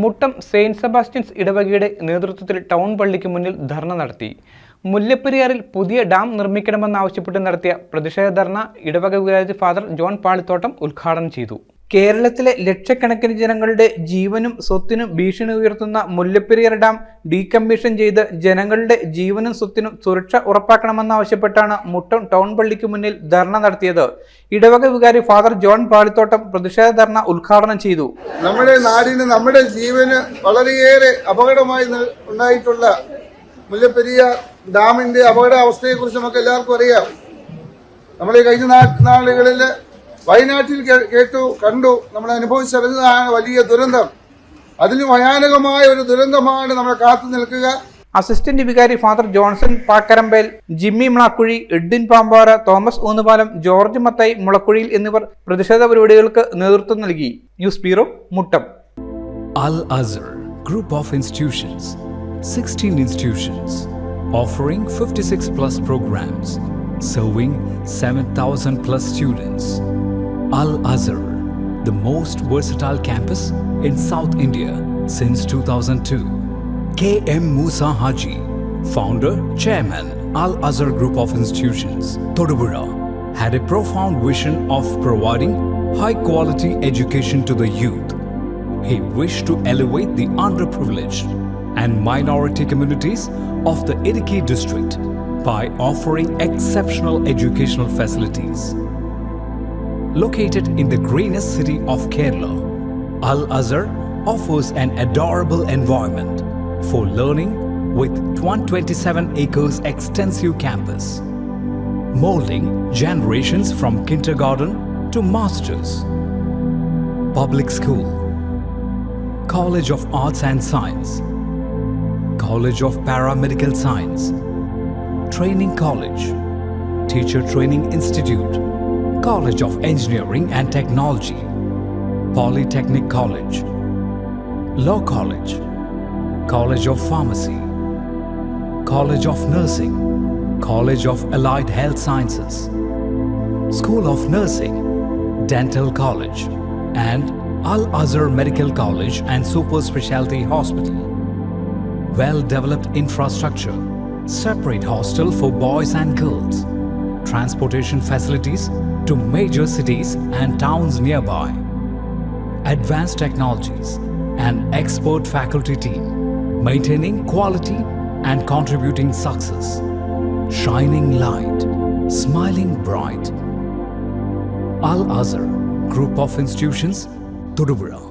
Muttom Saint Sebastian's ഇടവകയുടെ നേതൃത്വത്തിൽ town പള്ളിക്ക് മുന്നിൽ ധർണ നടത്തി. മുല്ലപ്പെരിയാറിൽ പുതിയ ഡാം നിർമ്മിക്കണമെന്നാവശ്യപ്പെട്ട് നടത്തിയ പ്രതിഷേധ ധർണ ഇടവക വികാരി ഫാദർ ജോൺ പാളിത്തോട്ടം ഉദ്ഘാടനം ചെയ്തു. കേരളത്തിലെ ലക്ഷക്കണക്കിന് ജനങ്ങളുടെ ജീവനും സ്വത്തിനും ഭീഷണി ഉയർത്തുന്ന മുല്ലപ്പെരിയാർ ഡാം ഡീകമ്മീഷൻ ചെയ്ത് ജനങ്ങളുടെ ജീവനും സ്വത്തിനും സുരക്ഷ ഉറപ്പാക്കണമെന്നാവശ്യപ്പെട്ടാണ് മുട്ടം ടൗൺ പള്ളിക്ക് മുന്നിൽ ധർണ നടത്തിയത്. ഇടവക വികാരി ഫാദർ ജോൺ പാളിത്തോട്ടം പ്രതിഷേധ ധർണ ഉദ്ഘാടനം ചെയ്തു. നമ്മുടെ നാടിന്, നമ്മുടെ ജീവന് വളരെയേറെ അപകടമായി ഉണ്ടായിട്ടുള്ള മുല്ലപ്പെരിയാർ ഡാമിന്റെ അപകടാവസ്ഥയെക്കുറിച്ച് നമുക്ക് എല്ലാവർക്കും അറിയാം. നമ്മൾ കഴിഞ്ഞ നാളുകളിൽ വയനാട്ടിൽ കണ്ടു, നമ്മൾ അനുഭവിച്ചറിഞ്ഞതാണ് വലിയ ദുരന്തം. അതിന് ഭയാനകമായ ഒരു ദുരന്തമാണ് നമ്മളെ കാത്തു നിൽക്കുക. അസിസ്റ്റന്റ് വികാരി father Johnson Pakkarambel, Jimmy Mulakkuzhi, Edwin Pampara, Thomas Oonnupalam, George Mathai മുളക്കുഴിയിൽ എന്നിവർ പ്രതിഷേധ പരിപാടികൾക്ക് നേതൃത്വം നൽകി. News bureau, Muttom. Al Azhar Group of Institutions, 16 institutions offering 56 plus programs, serving 7,000 plus students. Al Azhar, the most versatile campus in South India since 2002. K.M. Musa Haji, founder, chairman, Al Azhar Group of Institutions, Thodupuzha, had a profound vision of providing high-quality education to the youth. He wished to elevate the underprivileged and minority communities of the Idukki district by offering exceptional educational facilities. Located in the greenest city of Kerala, Al Azhar offers an adorable environment for learning with 127 acres extensive campus, molding generations from kindergarten to masters. Public school, College of Arts and Science, College of Paramedical Science, Training College, Teacher Training Institute, College of Engineering and Technology, Polytechnic College, Law College, College of Pharmacy, College of Nursing, College of Allied Health Sciences, School of Nursing, Dental College, and Al Azhar Medical College and Super Specialty Hospital. Well-developed infrastructure, separate hostel for boys and girls, transportation facilities to major cities and towns nearby, advanced technologies, and expert faculty team, maintaining quality and contributing success, shining light, smiling bright. Al Azhar Group of Institutions, Thodupuzha.